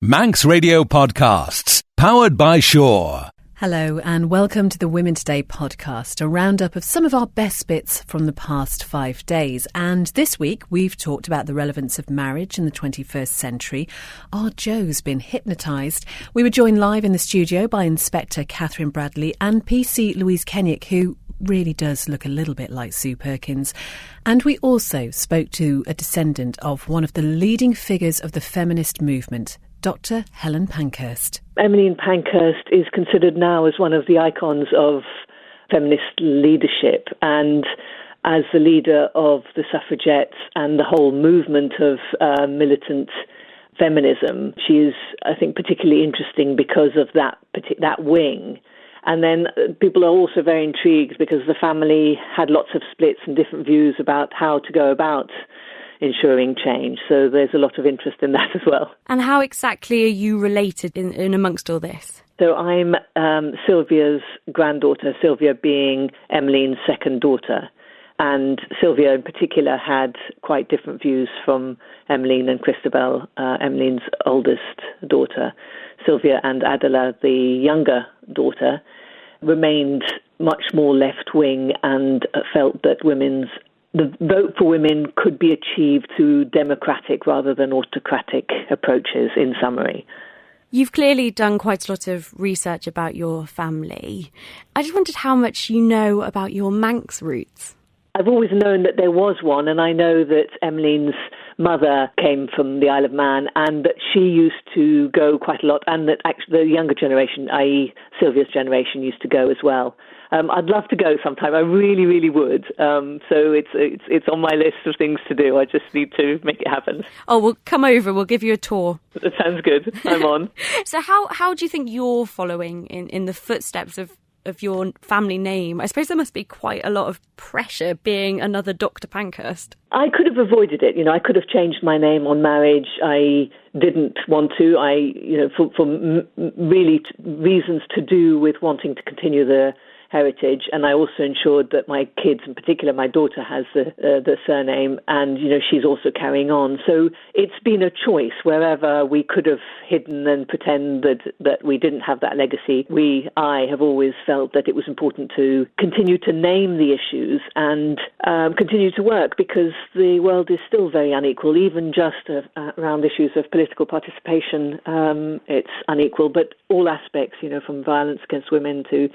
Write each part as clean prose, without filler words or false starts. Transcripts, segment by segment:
Manx Radio Podcasts, powered by Shaw. Hello and welcome to the Women Today podcast, a roundup of some of our best bits from the past 5 days. And this week we've talked about the relevance of marriage in the 21st century. Our Joe's been hypnotised. We were joined live in the studio by Inspector Catherine Bradley and PC Louise Kenyick, who really does look a little bit like Sue Perkins. And we also spoke to a descendant of one of the leading figures of the feminist movement, Dr. Helen Pankhurst. Emmeline Pankhurst is considered now as one of the icons of feminist leadership, and as the leader of the suffragettes and the whole movement of militant feminism. She is, I think, particularly interesting because of that wing. And then people are also very intrigued because the family had lots of splits and different views about how to go about ensuring change. So there's a lot of interest in that as well. And how exactly are you related in amongst all this? So I'm Sylvia's granddaughter, Sylvia being Emmeline's second daughter. And Sylvia in particular had quite different views from Emmeline and Christabel, Emmeline's oldest daughter. Sylvia and Adela, the younger daughter, remained much more left-wing and felt that the vote for women could be achieved through democratic rather than autocratic approaches, in summary. You've clearly done quite a lot of research about your family. I just wondered how much you know about your Manx roots. I've always known that there was one, and I know that Emmeline's mother came from the Isle of Man and that she used to go quite a lot, and that actually the younger generation, i.e. Sylvia's generation, used to go as well. I'd love to go sometime. I really, really would. So it's on my list of things to do. I just need to make it happen. Oh, well, come over. We'll give you a tour. That sounds good. I'm on. So how do you think you're following in the footsteps of your family name? I suppose there must be quite a lot of pressure being another Dr. Pankhurst. I could have avoided it. I could have changed my name on marriage. I didn't want to. For really reasons to do with wanting to continue the heritage, and I also ensured that my kids, in particular my daughter, has the surname, and she's also carrying on. So it's been a choice. Wherever we could have hidden and pretend that we didn't have that legacy, I have always felt that it was important to continue to name the issues and continue to work, because the world is still very unequal, even just around issues of political participation. It's unequal, but all aspects, from violence against women to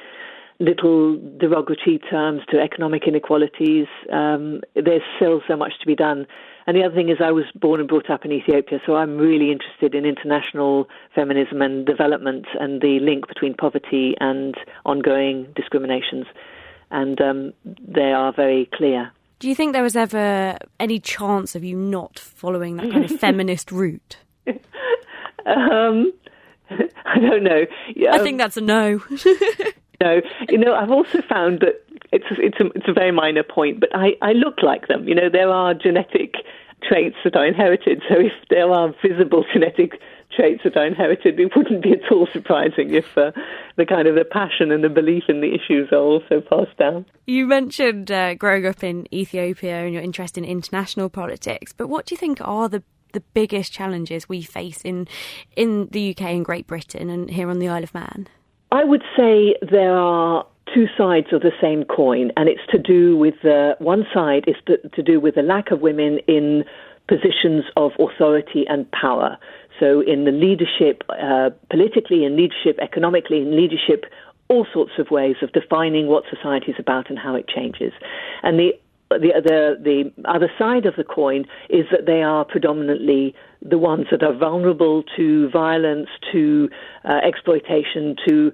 little derogatory terms to economic inequalities. There's still so much to be done. And the other thing is I was born and brought up in Ethiopia, so I'm really interested in international feminism and development and the link between poverty and ongoing discriminations. And they are very clear. Do you think there was ever any chance of you not following that kind of feminist route? I don't know. I think that's a no. No, I've also found that it's a very minor point, but I look like them. There are genetic traits that are inherited. So if there are visible genetic traits that are inherited, it wouldn't be at all surprising if the passion and the belief in the issues are also passed down. You mentioned growing up in Ethiopia and your interest in international politics, but what do you think are the biggest challenges we face in the UK and Great Britain and here on the Isle of Man? I would say there are two sides of the same coin, and it's to do with one side is to do with the lack of women in positions of authority and power. So in the leadership, politically, in leadership, economically, in leadership, all sorts of ways of defining what society is about and how it changes. And the other side of the coin is that they are predominantly the ones that are vulnerable to violence, to exploitation, to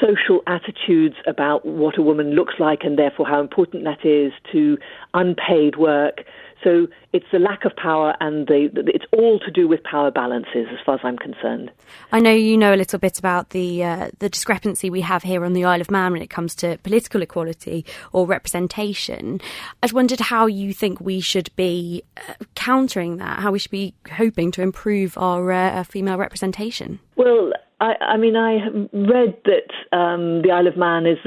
social attitudes about what a woman looks like and therefore how important that is, to unpaid work. So it's the lack of power, and it's all to do with power balances as far as I'm concerned. I know you know a little bit about the discrepancy we have here on the Isle of Man when it comes to political equality or representation. I wondered how you think we should be countering that, how we should be hoping to improve our female representation. Well, I have read that the Isle of Man is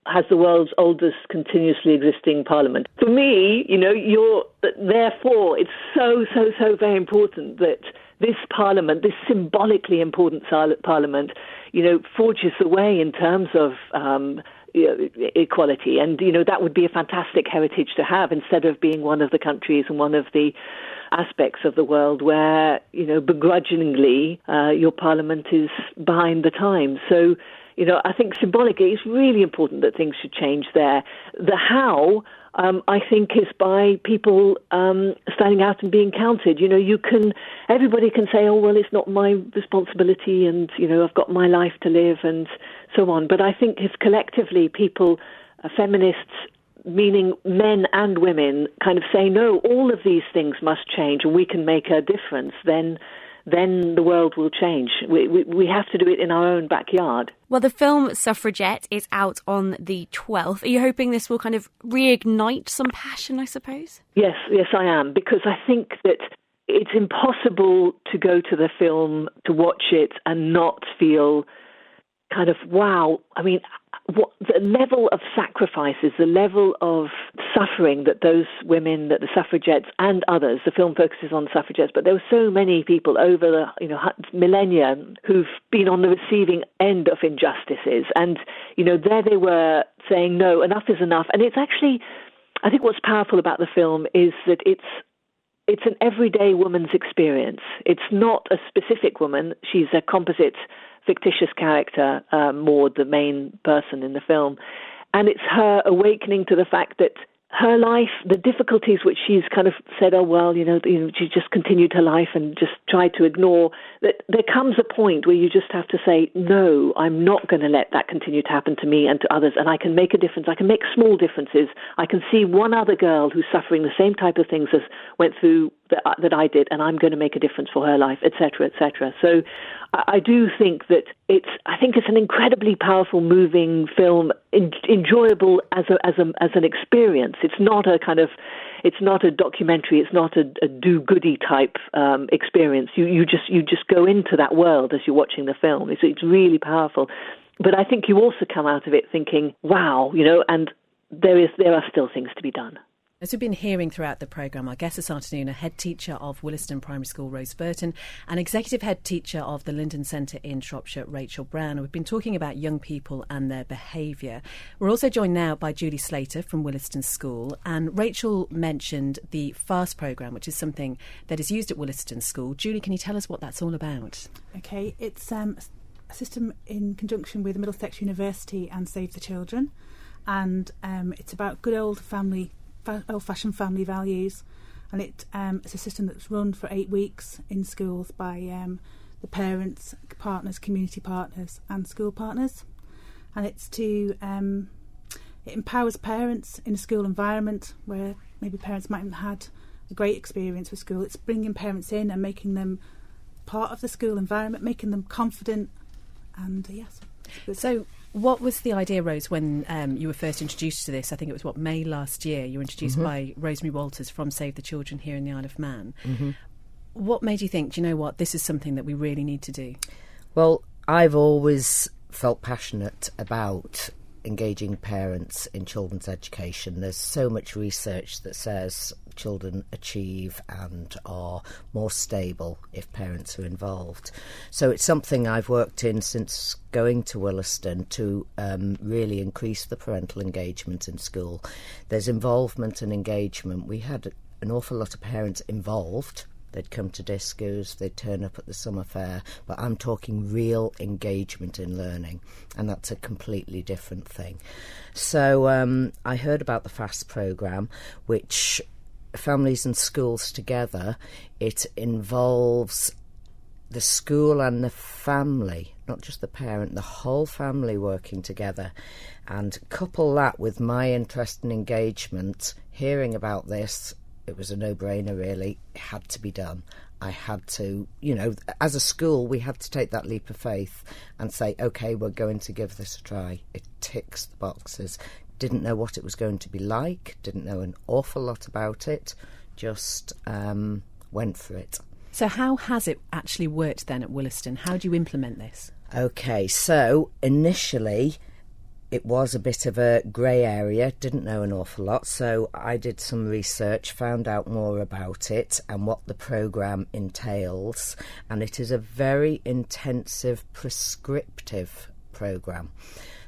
has the world's oldest continuously existing parliament. For me, therefore, it's so very important that this Parliament, this symbolically important Parliament, forges the way in terms of equality. And, that would be a fantastic heritage to have, instead of being one of the countries and one of the aspects of the world where, begrudgingly, your Parliament is behind the times. So, I think symbolically it's really important that things should change there. The how, I think, is by people standing out and being counted. Everybody can say, oh, well, it's not my responsibility and, I've got my life to live and so on. But I think if collectively people, feminists, meaning men and women, kind of say, no, all of these things must change and we can make a difference, then the world will change. We have to do it in our own backyard. Well, the film Suffragette is out on the 12th. Are you hoping this will kind of reignite some passion, I suppose? Yes, I am, because I think that it's impossible to go to the film, to watch it and not feel kind of, wow. I mean, what the level of sacrifices, the level of suffering that those women, that the suffragettes and others, the film focuses on suffragettes, but there were so many people over the millennia who've been on the receiving end of injustices. And, there they were saying, no, enough is enough. And it's actually, I think what's powerful about the film is that it's an everyday woman's experience. It's not a specific woman. She's a composite fictitious character, Maud, the main person in the film. And it's her awakening to the fact that her life, the difficulties which she's kind of said, oh, well, she just continued her life and just tried to ignore, that there comes a point where you just have to say, no, I'm not going to let that continue to happen to me and to others, and I can make a difference. I can make small differences. I can see one other girl who's suffering the same type of things as went through that I did, and I'm going to make a difference for her life, etc., etc. So I do think that it's an incredibly powerful, moving film, enjoyable as an experience. It's not a documentary. It's not a do-goody type experience. You just go into that world as you're watching the film. It's really powerful. But I think you also come out of it thinking, wow, and there are still things to be done. As we've been hearing throughout the programme, our guest this afternoon, a head teacher of Williston Primary School, Rose Burton, and executive head teacher of the Linden Centre in Shropshire, Rachel Brown. We've been talking about young people and their behaviour. We're also joined now by Julie Slater from Williston School. And Rachel mentioned the FAST programme, which is something that is used at Williston School. Julie, can you tell us what that's all about? OK, it's a system in conjunction with Middlesex University and Save the Children. And it's about good old-fashioned family values, and it's a system that's run for 8 weeks in schools by the parents, partners, community partners and school partners, and it's to it empowers parents in a school environment where maybe parents might have had a great experience with school. It's bringing parents in and making them part of the school environment, making them confident, and yes. So what was the idea, Rose, when you were first introduced to this? I think it was, May last year. You were introduced by Rosemary Walters from Save the Children here in the Isle of Man. Mm-hmm. What made you think, do you know what, this is something that we really need to do? Well, I've always felt passionate about engaging parents in children's education. There's so much research that says children achieve and are more stable if parents are involved. So it's something I've worked in since going to Williston to really increase the parental engagement in school. There's involvement and engagement. We had an awful lot of parents involved. They'd come to discos, they'd turn up at the summer fair, but I'm talking real engagement in learning, and that's a completely different thing. So I heard about the FAST programme, which families and schools together, it involves the school and the family, not just the parent, the whole family working together. And couple that with my interest and engagement, hearing about this, it was a no-brainer, really. It had to be done. I had to, as a school, we had to take that leap of faith and say, OK, we're going to give this a try. It ticks the boxes. Didn't know what it was going to be like, didn't know an awful lot about it, just went for it. So how has it actually worked then at Williston? How do you implement this? OK, so initially it was a bit of a grey area, didn't know an awful lot, so I did some research, found out more about it and what the programme entails, and it is a very intensive prescriptive programme.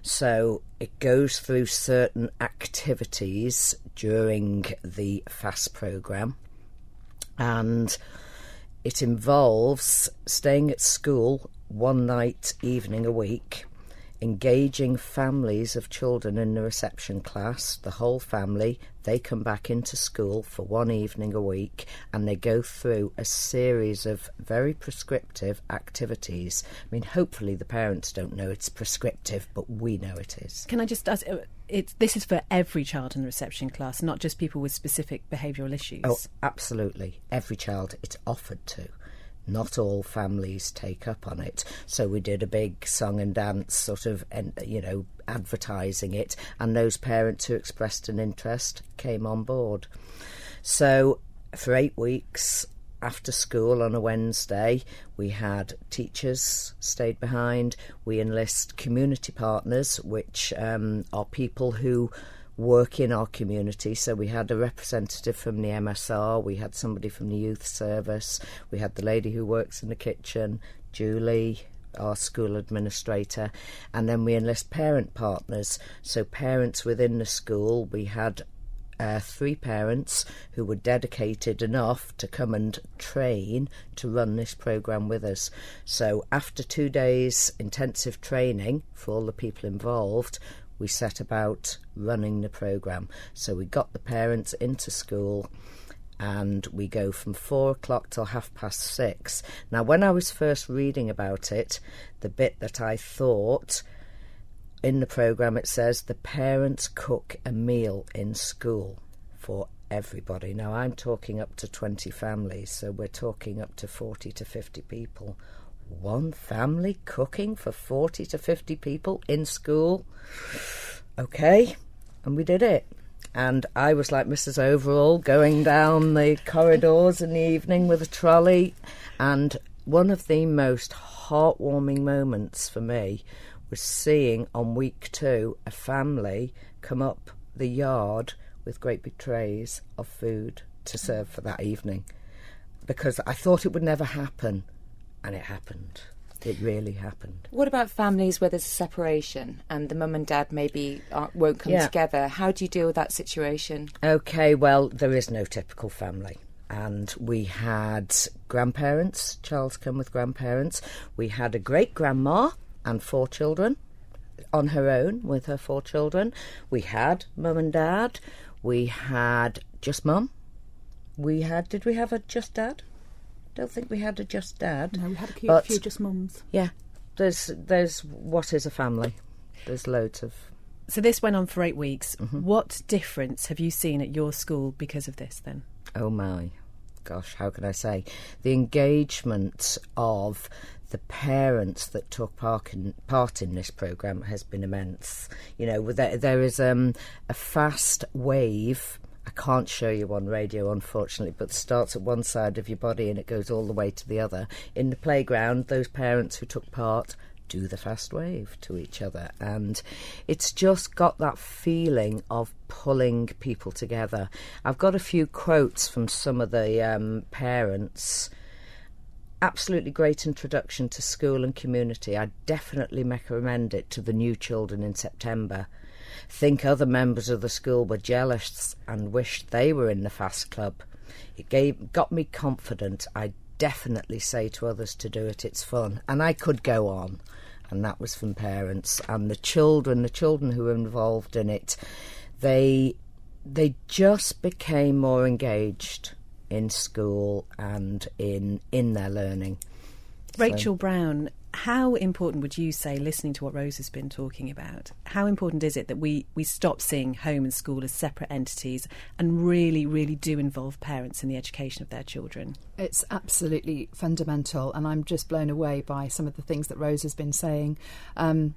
So it goes through certain activities during the FAST programme, and it involves staying at school one night, evening a week, engaging families of children in the reception class, the whole family. They come back into school for one evening a week, and they go through a series of very prescriptive activities. I mean, hopefully the parents don't know it's prescriptive, but we know it is. Can I just ask, this is for every child in the reception class, not just people with specific behavioural issues? Oh, absolutely. Every child it's offered to. Not all families take up on it. So we did a big song and dance sort of, advertising it, and those parents who expressed an interest came on board. So for 8 weeks after school on a Wednesday, we had teachers stayed behind. We enlist community partners, which are people who work in our community. So we had a representative from the MSR, we had somebody from the youth service, we had the lady who works in the kitchen, Julie, our school administrator, and then we enlist parent partners. So parents within the school, we had 3 parents who were dedicated enough to come and train to run this programme with us. So after 2 days intensive training for all the people involved, we set about running the programme. So we got the parents into school, and we go from 4 o'clock till 6:30. Now, when I was first reading about it, the bit that I thought, in the programme it says the parents cook a meal in school for everybody. Now, I'm talking up to 20 families, so we're talking up to 40 to 50 people. One family cooking for 40 to 50 people in school? Okay, and we did it. And I was like Mrs. Overall, going down the corridors in the evening with a trolley. And one of the most heartwarming moments for me was seeing on week 2 a family come up the yard with great big trays of food to serve for that evening. Because I thought it would never happen. And it happened. It really happened. What about families where there's a separation and the mum and dad maybe won't come together? How do you deal with that situation? OK, well, there is no typical family. And we had grandparents, Charles come with grandparents. We had a great-grandma and 4 children on her own with her 4 children. We had mum and dad. We had just mum. Did we have a just dad? Don't think we had a just dad. No, we had a few just mums. Yeah, there's what is a family. There's loads of. So this went on for 8 weeks. Mm-hmm. What difference have you seen at your school because of this then? Oh my gosh, how can I say? The engagement of the parents that took part in this programme has been immense. You know, there is a fast wave. I can't show you on radio, unfortunately, but it starts at one side of your body and it goes all the way to the other. In the playground, those parents who took part do the fast wave to each other, and it's just got that feeling of pulling people together. I've got a few quotes from some of the parents. Absolutely great introduction to school and community. I definitely recommend it to the new children in September. Think other members of the school were jealous and wished they were in the FAST club. It got me confident. I definitely say to others to do it. It's fun. And I could go on. And that was from parents. And the children who were involved in it, they just became more engaged in school and in their learning. Rachel Brown, how important would you say, listening to what Rose has been talking about, how important is it that we stop seeing home and school as separate entities and really, really do involve parents in the education of their children? It's absolutely fundamental, and I'm just blown away by some of the things that Rose has been saying. I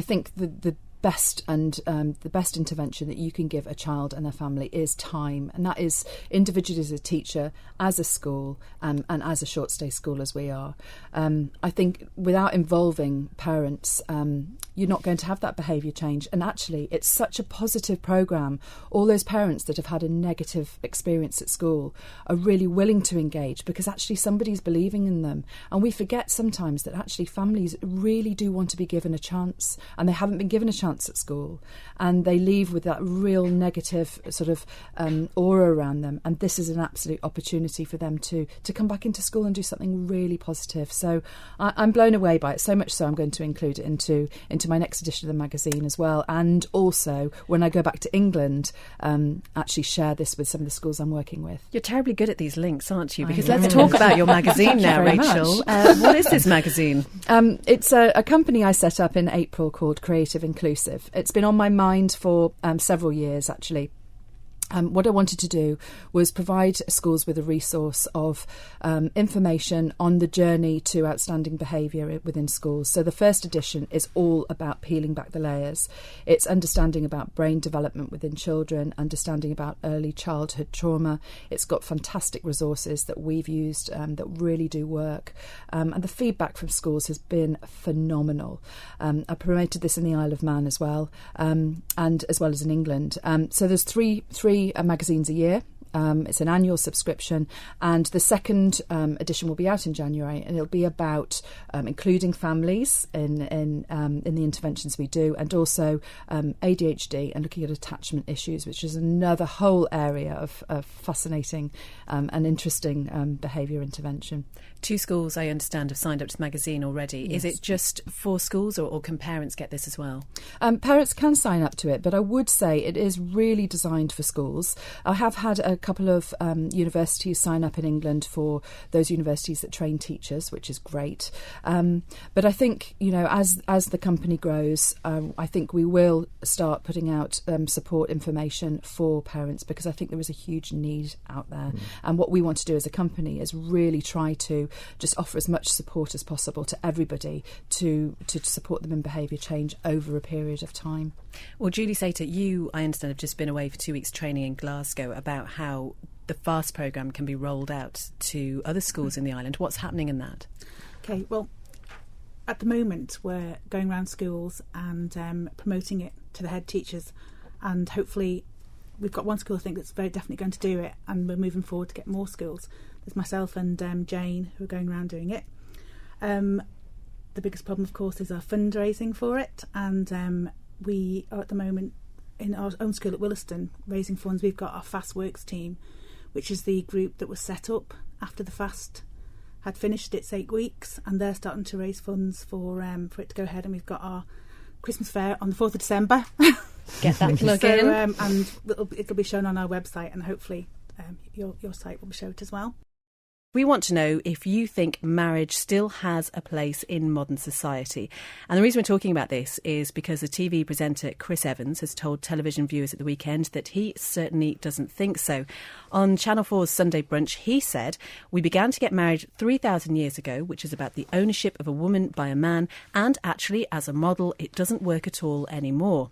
think the best and the best intervention that you can give a child and their family is time, and that is individually as a teacher, as a school, and as a short stay school as we are. I think without involving parents, you're not going to have that behaviour change. And actually, it's such a positive programme. All those parents that have had a negative experience at school are really willing to engage because actually somebody's believing in them. And we forget sometimes that actually families really do want to be given a chance, and they haven't been given a chance at school, and they leave with that real negative sort of aura around them. And this is an absolute opportunity for them to come back into school and do something really positive. So I'm blown away by it, so much so I'm going to include it into my next edition of the magazine as well. And also, when I go back to England, actually share this with some of the schools I'm working with. You're terribly good at these links, aren't you? Because let's talk about your magazine now, Rachel. What is this magazine? It's a company I set up in April called Creative Inclusive. It's been on my mind for several years, actually. What I wanted to do was provide schools with a resource of information on the journey to outstanding behaviour within schools. So the first edition is all about peeling back the layers. It's understanding about brain development within children, understanding about early childhood trauma. It's got fantastic resources that we've used that really do work. And the feedback from schools has been phenomenal. I promoted this in the Isle of Man as well, and as well as in England. So there's three magazines a year. It's an annual subscription, and the second edition will be out in January, and it'll be about including families in the interventions we do, and also ADHD and looking at attachment issues, which is another whole area of fascinating and interesting behaviour intervention. 2 schools, I understand, have signed up to the magazine already. Yes. Is it just for schools, or can parents get this as well? Parents can sign up to it, but I would say it is really designed for schools. I have had a couple of universities sign up in England for those universities that train teachers, which is great. But I think, as the company grows, I think we will start putting out support information for parents, because I think there is a huge need out there. And what we want to do as a company is really try to just offer as much support as possible to everybody to support them in behaviour change over a period of time. Well, Julie Sater, you, I understand, have just been away for 2 weeks training in Glasgow about how the FAST programme can be rolled out to other schools in the island. What's happening in that? Okay, well, at the moment we're going around schools and promoting it to the head teachers, and hopefully we've got one school I think that's very definitely going to do it, and we're moving forward to get more schools. There's myself and Jane who are going around doing it. The biggest problem, of course, is our fundraising for it, and we are at the moment in our own school at Williston raising funds. We've got our Fast Works team, which is the group that was set up after the fast had finished its 8 weeks, and they're starting to raise funds for it to go ahead. And we've got our Christmas fair on the 4th of December. Get that plug in. And it'll be shown on our website, and hopefully your site will show it as well. We want to know if you think marriage still has a place in modern society. And the reason we're talking about this is because the TV presenter Chris Evans has told television viewers at the weekend that he certainly doesn't think so. On Channel 4's Sunday Brunch, he said, "We began to get married 3,000 years ago, which is about the ownership of a woman by a man, and actually, as a model, it doesn't work at all anymore."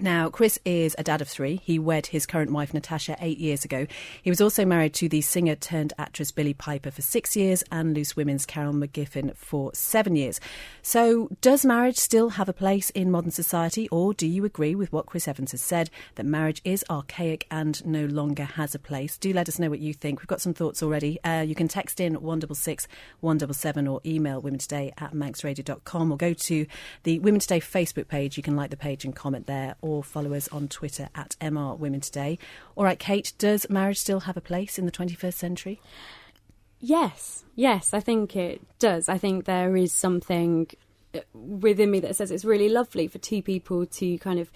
Now, Chris is a dad of 3. He wed his current wife, Natasha, 8 years ago. He was also married to the singer-turned-actress Billie Piper for 6 years and Loose Women's Carol McGiffin for 7 years. So, does marriage still have a place in modern society, or do you agree with what Chris Evans has said, that marriage is archaic and no longer has a place? Do let us know what you think. We've got some thoughts already. You can text in 166 177 or email womentoday@manxradio.com, or go to the Women Today Facebook page. You can like the page and comment there, or follow us on Twitter @MR Women Today. All right, Kate, does marriage still have a place in the 21st century? Yes, I think it does. I think there is something within me that says it's really lovely for 2 people to kind of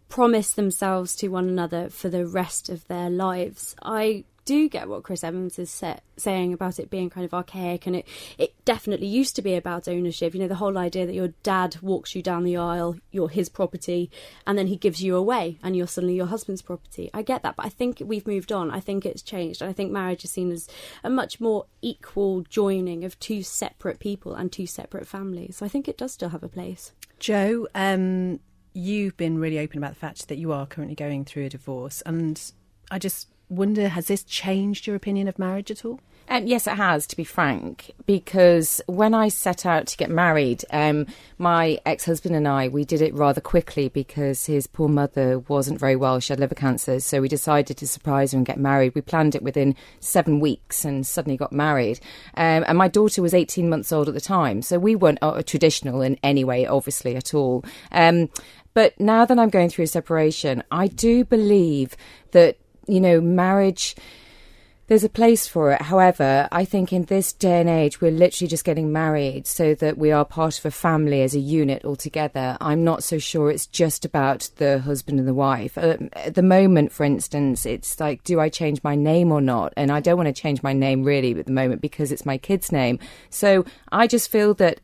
promise themselves to one another for the rest of their lives. I do get what Chris Evans is saying about it being kind of archaic, and it definitely used to be about ownership. The whole idea that your dad walks you down the aisle, you're his property, and then he gives you away and you're suddenly your husband's property. I get that, but I think we've moved on. I think it's changed, and I think marriage is seen as a much more equal joining of 2 separate people and 2 separate families. So I think it does still have a place. Jo, you've been really open about the fact that you are currently going through a divorce, and I just wonder, has this changed your opinion of marriage at all? Yes, it has, to be frank, because when I set out to get married, my ex-husband and I, we did it rather quickly because his poor mother wasn't very well. She had liver cancer, so we decided to surprise her and get married. We planned it within 7 weeks and suddenly got married. And my daughter was 18 months old at the time, so we weren't traditional in any way, obviously, at all. But now that I'm going through a separation, I do believe that, marriage, there's a place for it. However, I think in this day and age, we're literally just getting married so that we are part of a family as a unit altogether. I'm not so sure it's just about the husband and the wife. At the moment, for instance, it's like, do I change my name or not? And I don't want to change my name really at the moment because it's my kid's name. So I just feel that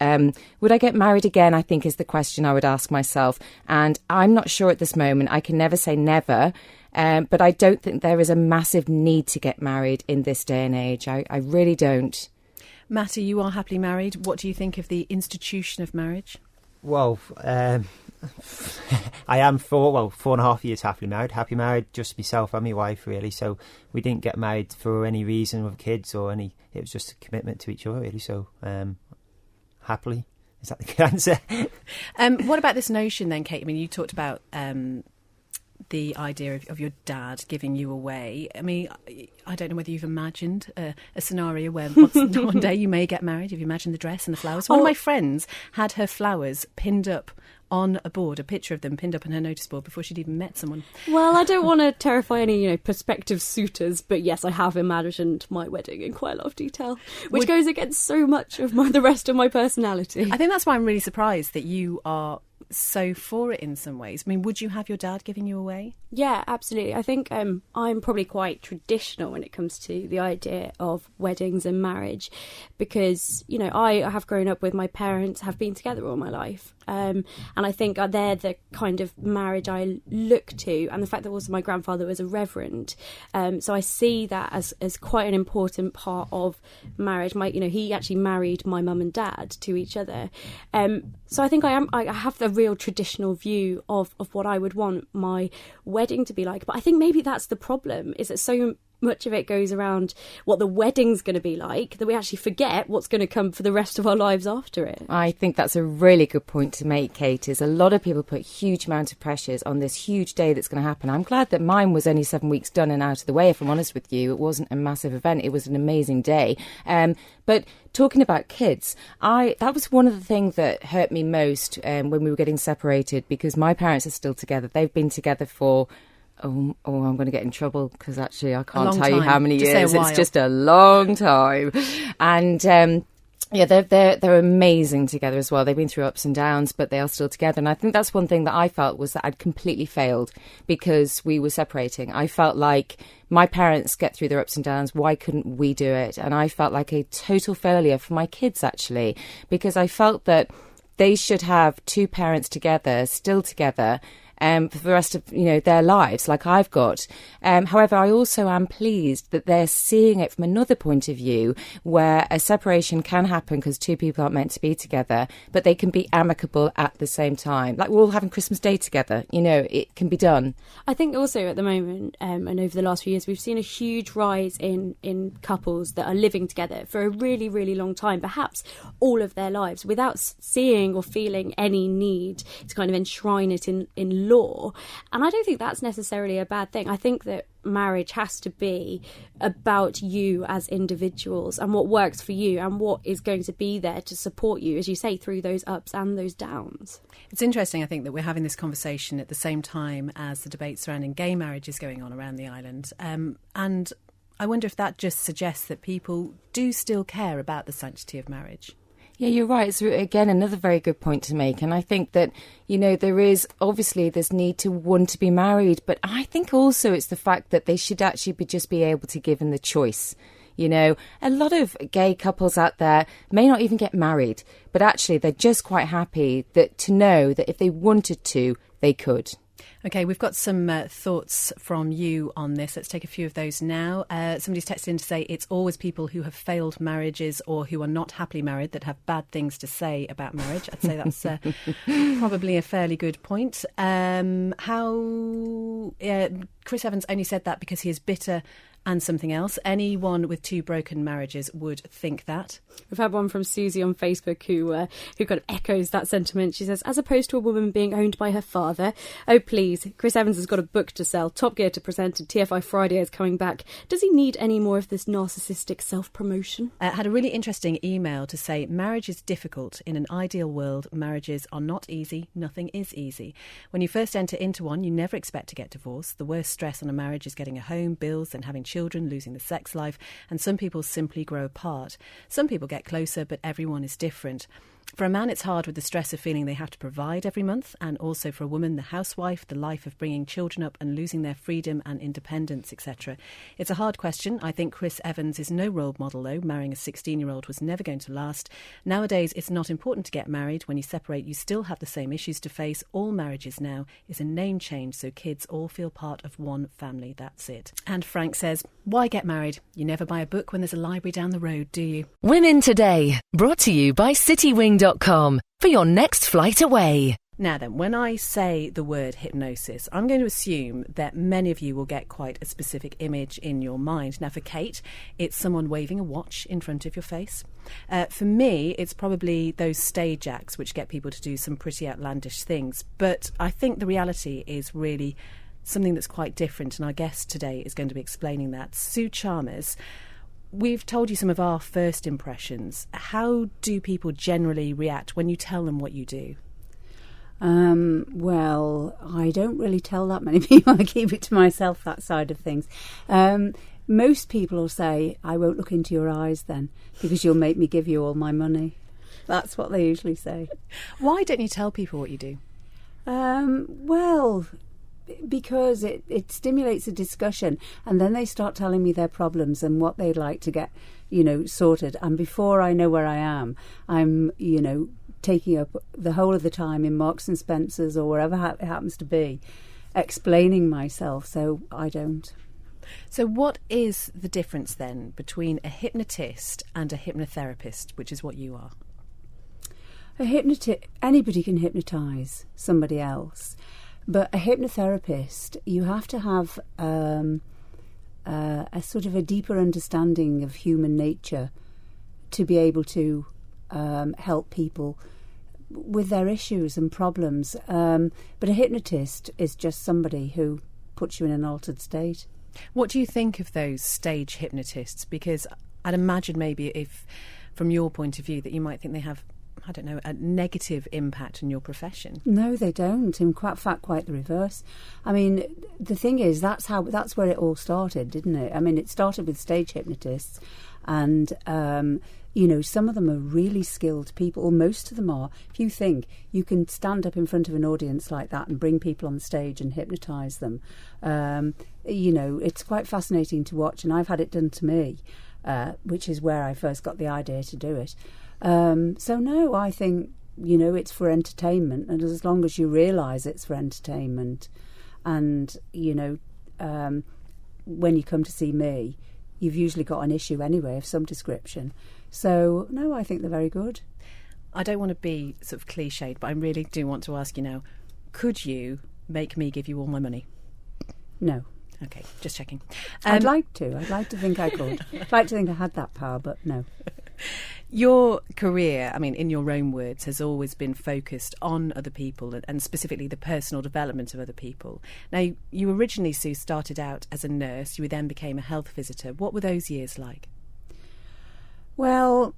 would I get married again, I think is the question I would ask myself. And I'm not sure at this moment. I can never say never. But I don't think there is a massive need to get married in this day and age. I really don't. Matty, you are happily married. What do you think of the institution of marriage? Well, I am 4.5 years happily married. Happy married, just myself and my wife, really. So we didn't get married for any reason with kids or any. It was just a commitment to each other, really. So happily. Is that the good answer? What about this notion then, Kate? I mean, you talked about the idea of your dad giving you away. I mean, I don't know whether you've imagined a scenario where one day you may get married. Have you imagined the dress and the flowers? One of my friends had her flowers pinned up on a board, a picture of them pinned up on her notice board before she'd even met someone. Well, I don't want to terrify any, prospective suitors, but yes, I have imagined my wedding in quite a lot of detail, which goes against so much of the rest of my personality. I think that's why I'm really surprised that you are so for it in some ways. I mean, would you have your dad giving you away? Yeah, absolutely. I think I'm probably quite traditional when it comes to the idea of weddings and marriage because, I have grown up with my parents, have been together all my life. And I think they're the kind of marriage I look to, and the fact that also my grandfather was a reverend. So I see that as quite an important part of marriage. He actually married my mum and dad to each other. So I think I have the real traditional view of what I would want my wedding to be like. But I think maybe that's the problem, is that so much of it goes around what the wedding's going to be like that we actually forget what's going to come for the rest of our lives after it. I think that's a really good point to make, Kate, is a lot of people put huge amount of pressures on this huge day that's going to happen. I'm glad that mine was only 7 weeks done and out of the way, if I'm honest with you. It wasn't a massive event. It was an amazing day. But talking about kids, that was one of the things that hurt me most when we were getting separated, because my parents are still together. They've been together for I'm going to get in trouble because actually I can't tell you how many years. It's just a long time. And they're amazing together as well. They've been through ups and downs, but they are still together. And I think that's one thing that I felt was that I'd completely failed because we were separating. I felt like my parents get through their ups and downs. Why couldn't we do it? And I felt like a total failure for my kids, actually, because I felt that they should have two parents together, still together, for the rest of their lives, like I've got. However, I also am pleased that they're seeing it from another point of view, where a separation can happen because two people aren't meant to be together, but they can be amicable at the same time. Like we're all having Christmas Day together. It can be done. I think also at the moment, and over the last few years, we've seen a huge rise in couples that are living together for a really, really long time, perhaps all of their lives, without seeing or feeling any need to kind of enshrine it in law. And I don't think that's necessarily a bad thing. I think that marriage has to be about you as individuals and what works for you and what is going to be there to support you, as you say, through those ups and those downs. It's interesting, I think, that we're having this conversation at the same time as the debate surrounding gay marriage is going on around the island. And I wonder if that just suggests that people do still care about the sanctity of marriage. Yeah, you're right. It's, again, another very good point to make. And I think that, there is obviously this need to want to be married. But I think also it's the fact that they should actually just be able to give them the choice. A lot of gay couples out there may not even get married, but actually they're just quite happy to know that if they wanted to, they could. OK, we've got some thoughts from you on this. Let's take a few of those now. Somebody's texted in to say it's always people who have failed marriages or who are not happily married that have bad things to say about marriage. I'd say that's probably a fairly good point. Chris Evans only said that because he is bitter and something else. Anyone with 2 broken marriages would think that. We've had one from Susie on Facebook who kind of echoes that sentiment. She says, as opposed to a woman being owned by her father, oh please, Chris Evans has got a book to sell, Top Gear to present, and TFI Friday is coming back. Does he need any more of this narcissistic self-promotion? Had a really interesting email to say, marriage is difficult. In an ideal world, marriages are not easy. Nothing is easy. When you first enter into one, you never expect to get divorced. The worst stress on a marriage is getting a home, bills, and having children, losing the sex life, and some people simply grow apart. Some people get closer, but everyone is different. For a man, it's hard with the stress of feeling they have to provide every month, and also for a woman, the housewife, the life of bringing children up and losing their freedom and independence, etc. It's a hard question. I think Chris Evans is no role model, though. Marrying a 16-year-old was never going to last. Nowadays, it's not important to get married. When you separate, you still have the same issues to face. All marriages now is a name change, so kids all feel part of one family. That's it. And Frank says, why get married? You never buy a book when there's a library down the road, do you? Women Today, brought to you by citywing.com for your next flight away. Now then, when I say the word hypnosis, I'm going to assume that many of you will get quite a specific image in your mind. Now for Kate, it's someone waving a watch in front of your face. For me, it's probably those stage acts which get people to do some pretty outlandish things. But I think the reality is really something that's quite different, and our guest today is going to be explaining that. Sue Chalmers, we've told you some of our first impressions. How do people generally react when you tell them what you do? Well, I don't really tell that many people. I keep it to myself, that side of things. Most people will say, I won't look into your eyes then, because you'll make me give you all my money. That's what they usually say. Why don't you tell people what you do? Well, because it stimulates a discussion, and then they start telling me their problems and what they'd like to get, sorted. And before I know where I am, I'm, taking up the whole of the time in Marks and Spencer's or wherever it happens to be, explaining myself. So I don't. So what is the difference then between a hypnotist and a hypnotherapist, which is what you are? Anybody can hypnotise somebody else. But a hypnotherapist, you have to have a sort of a deeper understanding of human nature to be able to help people with their issues and problems. But a hypnotist is just somebody who puts you in an altered state. What do you think of those stage hypnotists? Because I'd imagine maybe if, from your point of view, that you might think they have, I don't know, a negative impact on your profession. No, they don't. In fact, quite the reverse. I mean, the thing is, that's where it all started, didn't it? I mean, it started with stage hypnotists, and some of them are really skilled people, or most of them are. If you think you can stand up in front of an audience like that and bring people on stage and hypnotise them, it's quite fascinating to watch, and I've had it done to me, which is where I first got the idea to do it. So no, I think, it's for entertainment, and as long as you realise it's for entertainment, and, when you come to see me, you've usually got an issue anyway of some description. So no, I think they're very good. I don't want to be sort of cliched, but I really do want to ask you now, could you make me give you all my money? No. Okay, just checking. I'd like to. I'd like to think I could. I'd like to think I had that power, but no. Your career, I mean, in your own words, has always been focused on other people and specifically the personal development of other people. Now, you originally, Sue, started out as a nurse. You then became a health visitor. What were those years like? Well,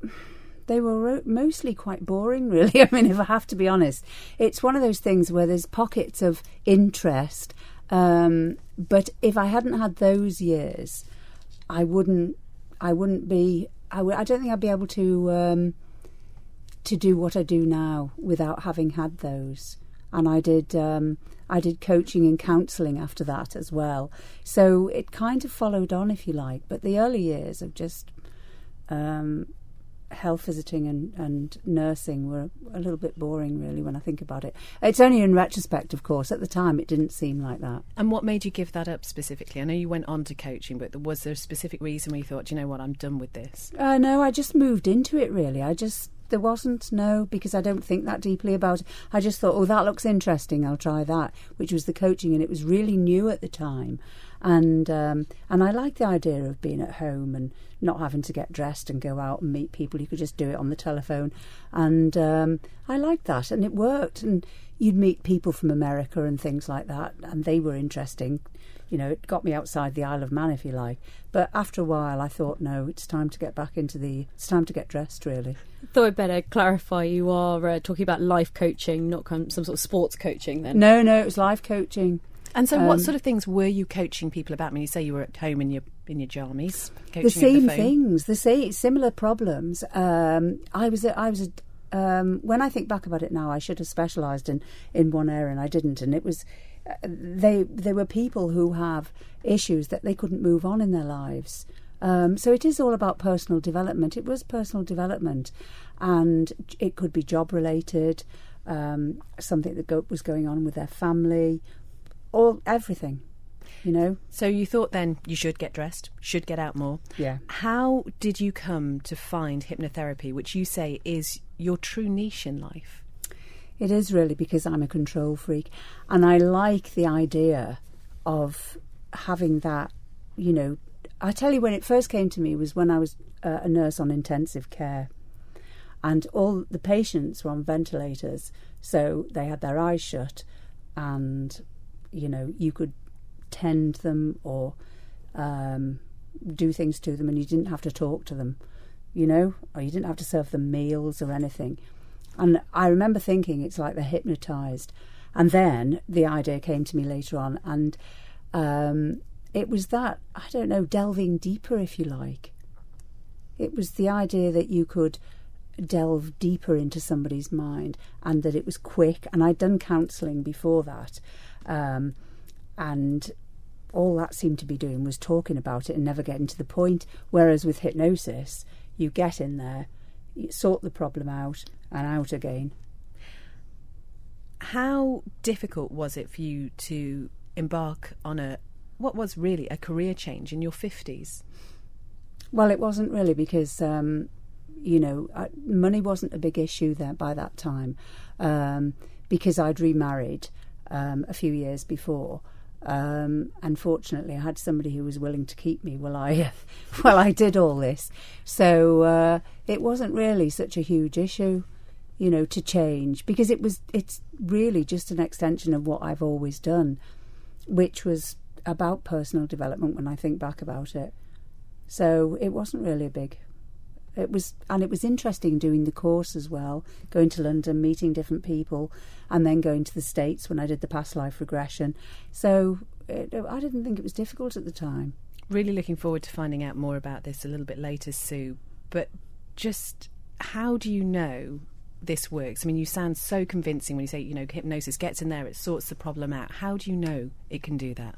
they were mostly quite boring, really. I mean, if I have to be honest. It's one of those things where there's pockets of interest. But if I hadn't had those years, I wouldn't be. I don't think I'd be able to do what I do now without having had those. And I did coaching and counselling after that as well. So it kind of followed on, if you like. But the early years of just health visiting and nursing were a little bit boring, really, when I think about it. It's only in retrospect, of course. At the time, it didn't seem like that. And what made you give that up specifically? I know you went on to coaching, but was there a specific reason where you thought, you know what, I'm done with this? No, I just moved into it, really. There wasn't, no, because I don't think that deeply about it. I just thought, oh, that looks interesting, I'll try that, which was the coaching, and it was really new at the time. And I liked the idea of being at home and not having to get dressed and go out and meet people. You could just do it on the telephone. And I liked that, and it worked. And you'd meet people from America and things like that, and they were interesting. You know, it got me outside the Isle of Man, if you like. But after a while, I thought, no, it's time to get back it's time to get dressed, really. Thought I'd better clarify, you are talking about life coaching, not some sort of sports coaching then? No, it was life coaching. And so what sort of things were you coaching people about? I mean, you say you were at home in your jammies, coaching the same over the phone. Things, the same similar problems. When I think back about it now, I should have specialised in one area, and I didn't. And it was they were people who have issues that they couldn't move on in their lives. So it is all about personal development. It was personal development, and it could be job related, something that was going on with their family. Everything, you know. So you thought then you should get dressed, should get out more. Yeah. How did you come to find hypnotherapy, which you say is your true niche in life? It is really, because I'm a control freak, and I like the idea of having that, you know. I tell you, when it first came to me was when I was a nurse on intensive care, and all the patients were on ventilators, so they had their eyes shut, and you know, you could tend them or do things to them, and you didn't have to talk to them, you know, or you didn't have to serve them meals or anything. And I remember thinking it's like they're hypnotised. And then the idea came to me later on, and it was that, I don't know, delving deeper, if you like. It was the idea that you could delve deeper into somebody's mind, and that it was quick. And I'd done counselling before that. And all that seemed to be doing was talking about it and never getting to the point. Whereas with hypnosis, you get in there, you sort the problem out, and out again. How difficult was it for you to embark on what was really a career change in your 50s? Well, it wasn't really, because you know, money wasn't a big issue there by that time, because I'd remarried a few years before. Unfortunately, I had somebody who was willing to keep me while I did all this. So it wasn't really such a huge issue, you know, to change, because it's really just an extension of what I've always done, which was about personal development when I think back about it. So it wasn't really it was interesting doing the course as well, going to London, meeting different people, and then going to the States when I did the past life regression. So I didn't think it was difficult at the time. Really looking forward to finding out more about this a little bit later, Sue. But just how do you know this works? I mean, you sound so convincing when you say, you know, hypnosis gets in there, it sorts the problem out. How do you know it can do that?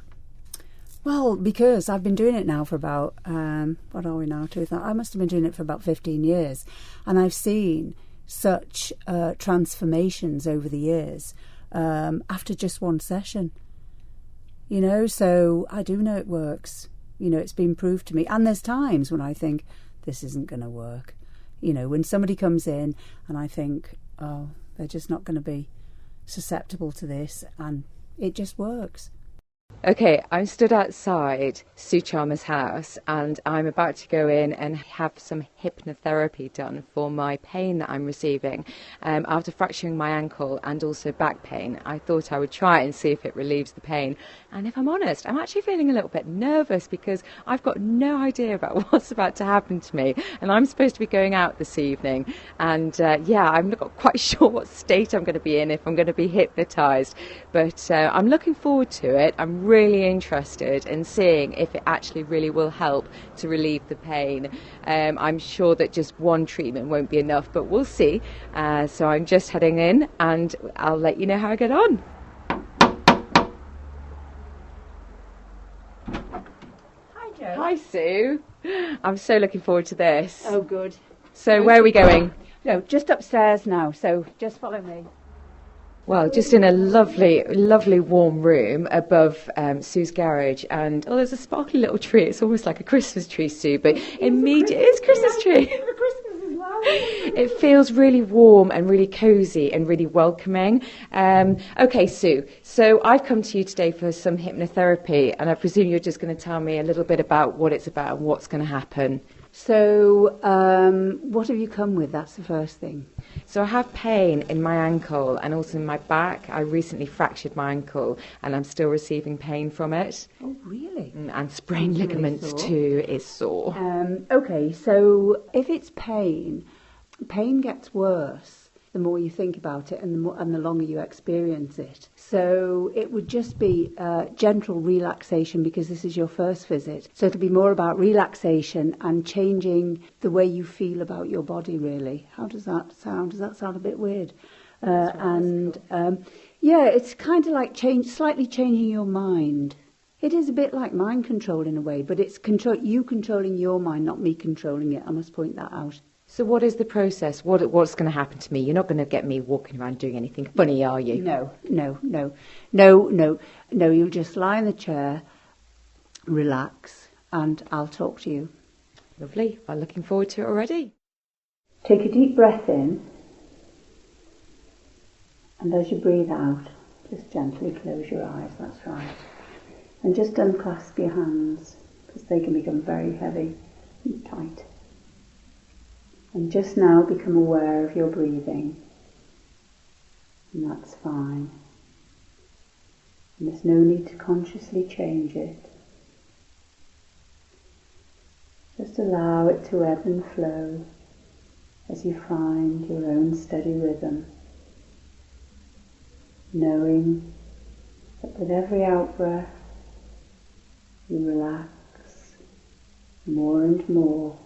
Well, because I've been doing it now for about, what are we now? I must have been doing it for about 15 years. And I've seen such transformations over the years after just one session. You know, so I do know it works. You know, it's been proved to me. And there's times when I think, this isn't going to work. You know, when somebody comes in and I think, oh, they're just not going to be susceptible to this, and it just works. Okay, I'm stood outside Sue Chalmers' house, and I'm about to go in and have some hypnotherapy done for my pain that I'm receiving after fracturing my ankle and also back pain. I thought I would try it and see if it relieves the pain. And if I'm honest, I'm actually feeling a little bit nervous because I've got no idea about what's about to happen to me. And I'm supposed to be going out this evening. And I'm not quite sure what state I'm going to be in, if I'm going to be hypnotised. But I'm looking forward to it. I'm really interested in seeing if it actually really will help to relieve the pain. I'm sure that just one treatment won't be enough, but we'll see. So I'm just heading in and I'll let you know how I get on. Hi, Jo. Hi, Sue. I'm so looking forward to this. Oh, good. So where are we going? No, just upstairs now, so just follow me. Well, just in a lovely, lovely warm room above Sue's garage, and there's a sparkly little tree. It's almost like a Christmas tree, Sue, but immediately it's a Christmas tree. It feels really warm and really cosy and really welcoming. Okay, Sue, so I've come to you today for some hypnotherapy, and I presume you're just going to tell me a little bit about what it's about and what's going to happen. So, what have you come with? That's the first thing. So I have pain in my ankle and also in my back. I recently fractured my ankle and I'm still receiving pain from it. Oh, really? And sprained ligaments too. It's sore. Okay, so if it's pain gets worse the more you think about it and the longer you experience it. So it would just be gentle relaxation because this is your first visit. So it'll be more about relaxation and changing the way you feel about your body, really. How does that sound? Does that sound a bit weird? Yeah, it's kind of like slightly changing your mind. It is a bit like mind control in a way, but it's you controlling your mind, not me controlling it. I must point that out. So what is the process? What's going to happen to me? You're not going to get me walking around doing anything funny, are you? No. You'll just lie in the chair, relax, and I'll talk to you. Lovely. I'm looking forward to it already. Take a deep breath in, and as you breathe out, just gently close your eyes. That's right. And just unclasp your hands, because they can become very heavy and tight. And just now become aware of your breathing. And that's fine. And there's no need to consciously change it. Just allow it to ebb and flow as you find your own steady rhythm. Knowing that with every out-breath you relax more and more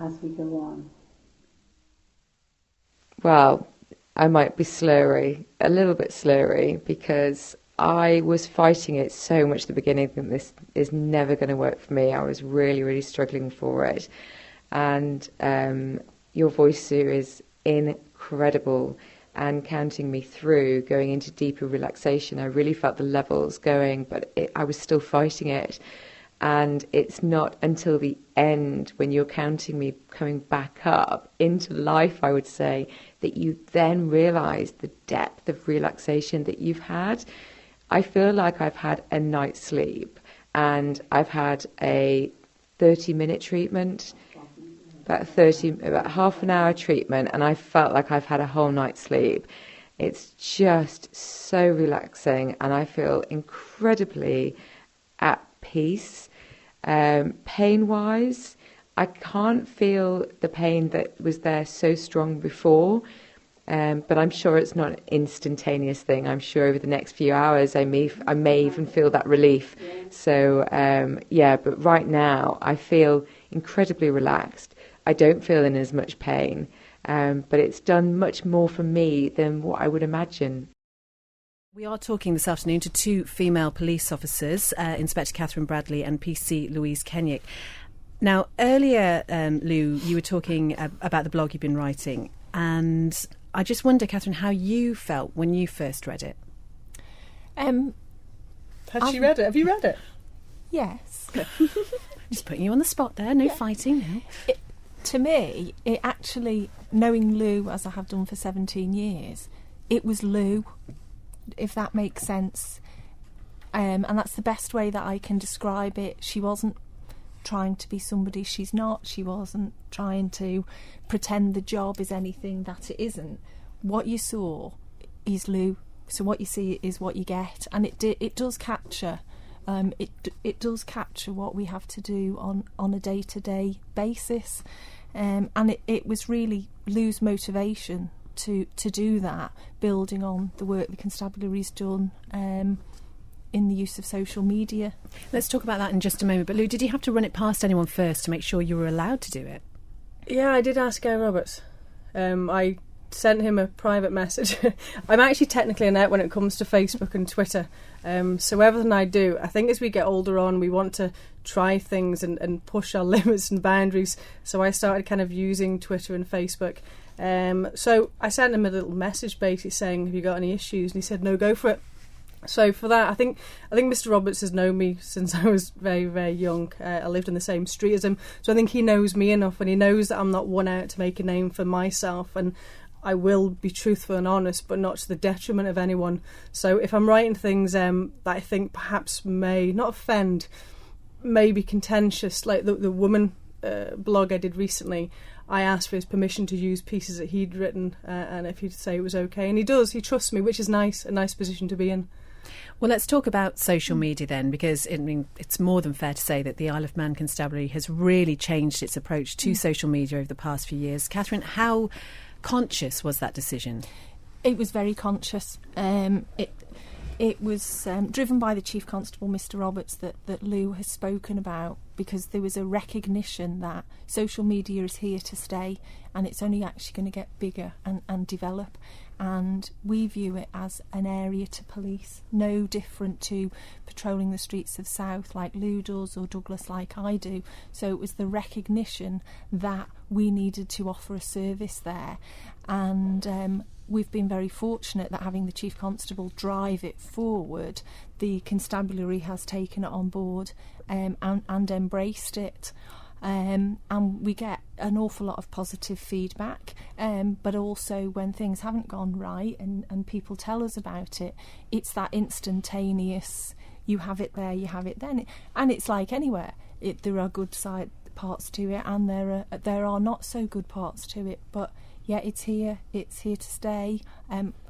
as we go on. Well, I might be slurry, a little bit slurry, because I was fighting it so much at the beginning that this is never going to work for me. I was really, really struggling for it. And your voice, Sue, is incredible. And counting me through, going into deeper relaxation, I really felt the levels going, but I was still fighting it. And it's not until the end, when you're counting me coming back up into life, I would say, that you then realise the depth of relaxation that you've had. I feel like I've had a night's sleep and I've had a 30-minute treatment, about half an hour treatment, and I felt like I've had a whole night's sleep. It's just so relaxing and I feel incredibly at peace. Pain-wise, I can't feel the pain that was there so strong before, but I'm sure it's not an instantaneous thing. I'm sure over the next few hours I may even feel that relief. So but right now I feel incredibly relaxed. I don't feel in as much pain, but it's done much more for me than what I would imagine. We are talking this afternoon to two female police officers, Inspector Catherine Bradley and PC Louise Kenyuk. Now, earlier, Lou, you were talking about the blog you've been writing, and I just wonder, Catherine, how you felt when you first read it. Has she read it? Have you read it? Yes. Just putting you on the spot there, no fighting now. To me, it actually, knowing Lou as I have done for 17 years, it was Lou, if that makes sense. And that's the best way that I can describe it. She wasn't trying to be somebody she's not. She wasn't trying to pretend the job is anything that it isn't. What you saw is Lou. So what you see is what you get. And it does capture. It does capture what we have to do on a day-to-day basis. And it was really Lou's motivation to do that, building on the work the constabulary's done in the use of social media. Let's talk about that in just a moment. But Lou, did you have to run it past anyone first to make sure you were allowed to do it? Yeah, I did ask Guy Roberts. I sent him a private message. I'm actually technically a net when it comes to Facebook and Twitter. So everything I do, I think as we get older on, we want to try things and push our limits and boundaries. So I started kind of using Twitter and Facebook. So I sent him a little message basically saying, have you got any issues? And he said, no, go for it. So for that, I think Mr. Roberts has known me since I was very, very young. I lived in the same street as him. So I think he knows me enough, and he knows that I'm not one out to make a name for myself. And I will be truthful and honest, but not to the detriment of anyone. So if I'm writing things that I think perhaps may not offend, may be contentious, like the woman blog I did recently, I asked for his permission to use pieces that he'd written, and if he'd say it was okay. And he does, he trusts me, which is nice, a nice position to be in. Well, let's talk about social media then, because it's more than fair to say that the Isle of Man Constabulary has really changed its approach to social media over the past few years. Catherine, how conscious was that decision? It was very conscious. It was driven by the Chief Constable, Mr. Roberts, that Lou has spoken about, because there was a recognition that social media is here to stay, and it's only actually going to get bigger and develop. And we view it as an area to police, no different to patrolling the streets of South like Lou does, or Douglas like I do. So it was the recognition that we needed to offer a service there. And we've been very fortunate that having the Chief Constable drive it forward, the Constabulary has taken it on board and embraced it. And we get an awful lot of positive feedback, but also when things haven't gone right and people tell us about it, it's that instantaneous, you have it there, you have it then. And it's like anywhere, there are good parts to it, and there are not so good parts to it, but yeah, it's here to stay.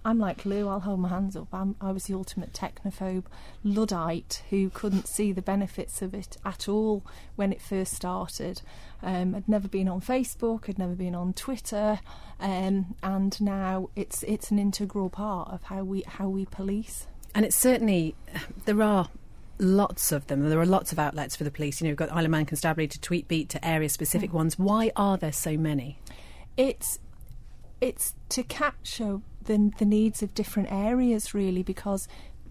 I'm like Lou, I'll hold my hands up. I was the ultimate technophobe Luddite who couldn't see the benefits of it at all when it first started. I'd never been on Facebook, I'd never been on Twitter, and now it's an integral part of how we police. And it's certainly, there are lots of them. There are lots of outlets for the police. You've got Isle of Man Constabulary to Tweetbeat to area-specific ones. Why are there so many? It's to capture the needs of different areas, really, because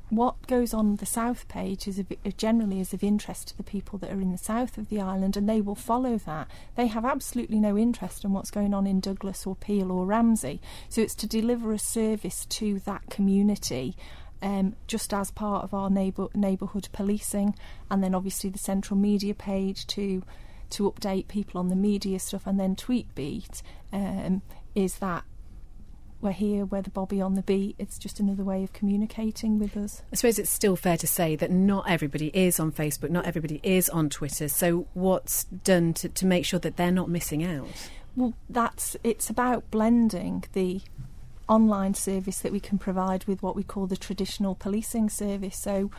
what goes on the South page generally is of interest to the people that are in the south of the island, and they will follow that. They have absolutely no interest in what's going on in Douglas or Peel or Ramsey. So it's to deliver a service to that community, just as part of our neighbourhood policing, and then obviously the central media page to update people on the media stuff, and then Tweetbeat is that we're here, we're the Bobby on the beat. It's just another way of communicating with us. I suppose it's still fair to say that not everybody is on Facebook, not everybody is on Twitter. So what's done to make sure that they're not missing out? Well, it's about blending the online service that we can provide with what we call the traditional policing service. So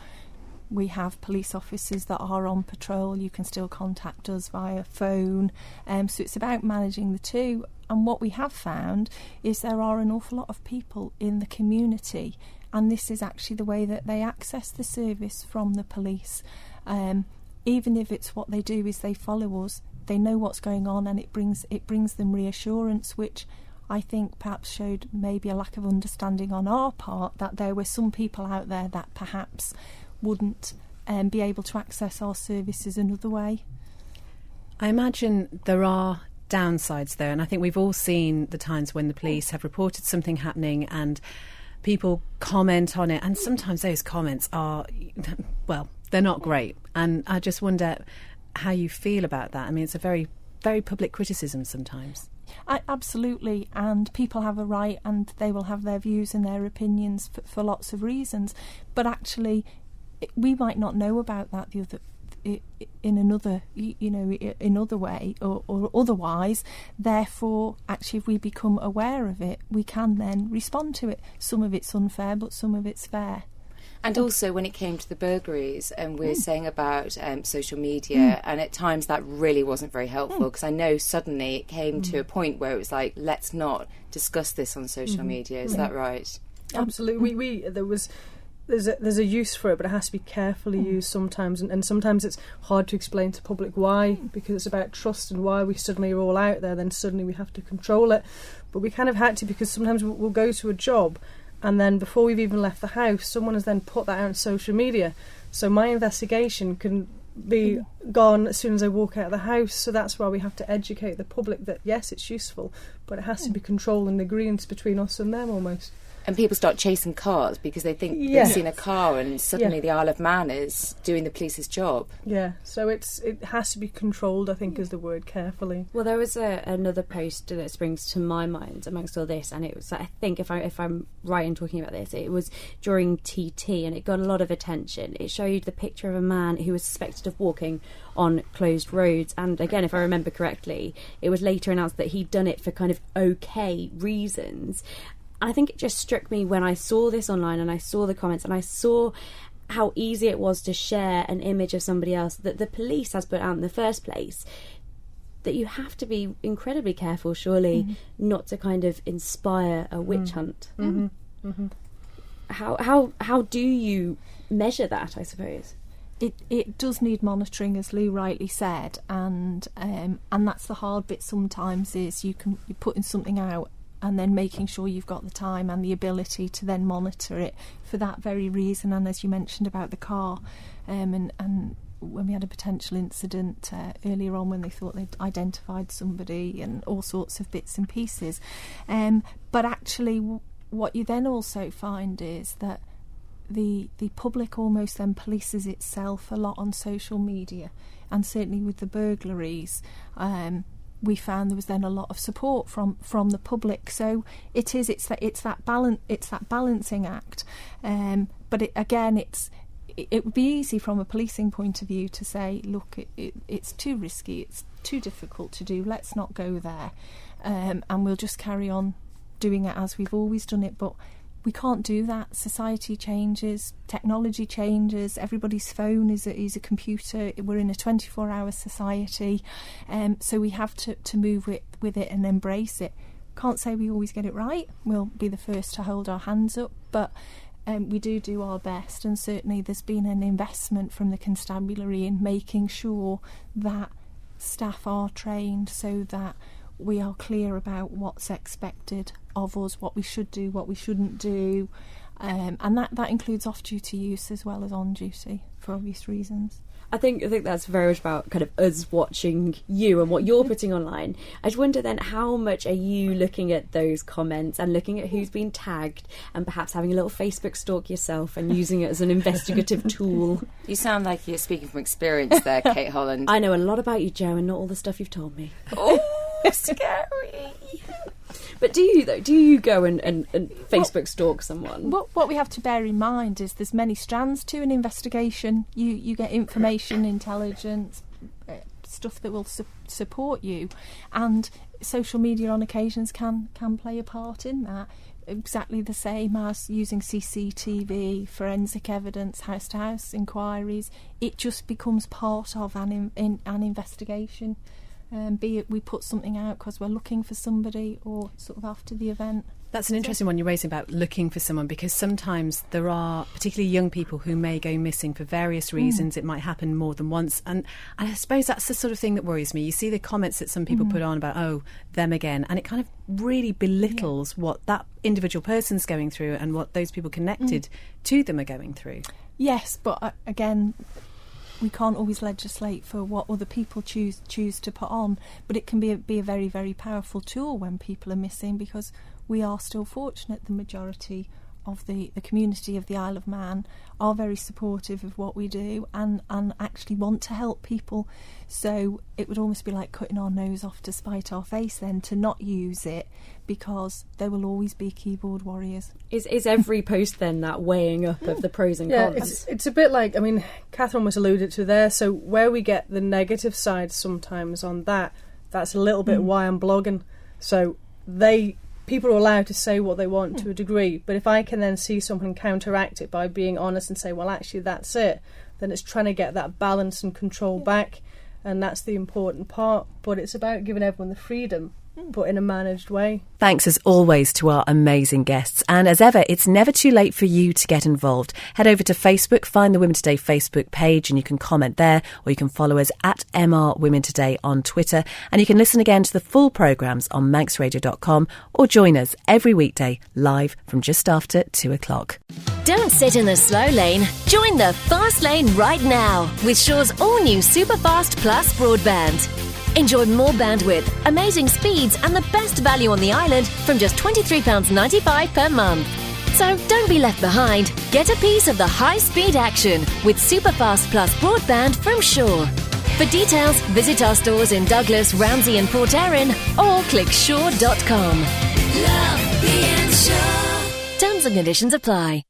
we have police officers that are on patrol. You can still contact us via phone. So it's about managing the two. And what we have found is there are an awful lot of people in the community, and this is actually the way that they access the service from the police. Even if it's what they do is they follow us, they know what's going on, and it brings them reassurance, which I think perhaps showed maybe a lack of understanding on our part, that there were some people out there that perhaps wouldn't be able to access our services another way. I imagine there are downsides there, and I think we've all seen the times when the police have reported something happening and people comment on it, and sometimes those comments are, well, they're not great. And I just wonder how you feel about that. I mean, it's a very, very public criticism sometimes. Absolutely, and people have a right, and they will have their views and their opinions for lots of reasons, but actually we might not know about that in another way or otherwise. Therefore, actually, if we become aware of it, we can then respond to it. Some of it's unfair, but some of it's fair. And also, when it came to the burglaries, and we're saying about social media, and at times that really wasn't very helpful, because I know suddenly it came to a point where it was like, let's not discuss this on social media. Is that right? Absolutely. There there's a use for it, but it has to be carefully used sometimes, and sometimes it's hard to explain to the public why, because it's about trust and why we suddenly are all out there, then suddenly we have to control it. But we kind of had to, because sometimes we'll go to a job and then before we've even left the house, someone has then put that out on social media. So my investigation can be gone as soon as I walk out of the house. So that's why we have to educate the public that yes, it's useful, but it has to be controlled and agreement between us and them almost. And people start chasing cars because they think they've seen a car, and suddenly the Isle of Man is doing the police's job. Yeah, so it has to be controlled, I think is the word, carefully. Well, there was another post that springs to my mind amongst all this, and it was, I think, if I'm right in talking about this, it was during TT, and it got a lot of attention. It showed the picture of a man who was suspected of walking on closed roads, and again, if I remember correctly, it was later announced that he'd done it for kind of okay reasons. I think it just struck me when I saw this online and I saw the comments and I saw how easy it was to share an image of somebody else that the police has put out in the first place, that you have to be incredibly careful, surely, not to kind of inspire a witch hunt. How do you measure that, I suppose? It does need monitoring, as Lou rightly said, and that's the hard bit sometimes, is you're putting something out and then making sure you've got the time and the ability to then monitor it for that very reason. And as you mentioned about the car, and when we had a potential incident earlier on when they thought they'd identified somebody and all sorts of bits and pieces. But actually what you then also find is that the public almost then polices itself a lot on social media, and certainly with the burglaries, we found there was then a lot of support from the public. So it's that balancing act. But it would be easy from a policing point of view to say, look, it's too risky, it's too difficult to do. Let's not go there, and we'll just carry on doing it as we've always done it. But we can't do that. Society changes, technology changes, everybody's phone is a computer. We're in a 24-hour society, so we have to move with it and embrace it. Can't say we always get it right. We'll be the first to hold our hands up, but we do our best, and certainly there's been an investment from the constabulary in making sure that staff are trained so that we are clear about what's expected of us, what we should do, what we shouldn't do, and that includes off-duty use as well as on-duty, for obvious reasons. I think that's very much about kind of us watching you and what you're putting online. I just wonder then, how much are you looking at those comments and looking at who's been tagged and perhaps having a little Facebook stalk yourself and using it as an investigative tool? You sound like you're speaking from experience there, Kate Holland. I know a lot about you, Jo, and not all the stuff you've told me. Oh, scary. But do you, though? Do you go and Facebook stalk someone? What we have to bear in mind is there's many strands to an investigation. You get information, intelligence, stuff that will support you, and social media on occasions can play a part in that. Exactly the same as using CCTV, forensic evidence, house-to-house inquiries. It just becomes part of an investigation. Be it we put something out because we're looking for somebody, or sort of after the event. That's an interesting one you're raising about looking for someone, because sometimes there are particularly young people who may go missing for various reasons. It might happen more than once, and I suppose that's the sort of thing that worries me. You see the comments that some people put on about, oh, them again, and it kind of really belittles what that individual person's going through and what those people connected to them are going through. Yes, but again, we can't always legislate for what other people choose to put on, but it can be a very, very powerful tool when people are missing, because we are still fortunate. The majority of the community of the Isle of Man are very supportive of what we do and actually want to help people. So it would almost be like cutting our nose off to spite our face then to not use it, because there will always be keyboard warriors. Is every post then that weighing up of the pros and cons? It's a bit like, I mean, Catherine was alluded to there, so where we get the negative side sometimes on that's a little bit why I'm blogging. So people are allowed to say what they want to a degree, but if I can then see someone counteract it by being honest and say, well, actually that's it, then it's trying to get that balance and control back, and that's the important part. But it's about giving everyone the freedom but in a managed way. Thanks as always to our amazing guests. And as ever, it's never too late for you to get involved. Head over to Facebook, find the Women Today Facebook page, and you can comment there, or you can follow us at MR Women Today on Twitter. And you can listen again to the full programmes on manxradio.com, or join us every weekday live from just after 2:00. Don't sit in the slow lane. Join the fast lane right now with Shaw's all-new Superfast Plus broadband. Enjoy more bandwidth, amazing speeds and the best value on the island from just £23.95 per month. So don't be left behind. Get a piece of the high-speed action with Superfast Plus broadband from Shaw. For details, visit our stores in Douglas, Ramsey and Port Erin or click shaw.com. Love being Shaw. Terms and conditions apply.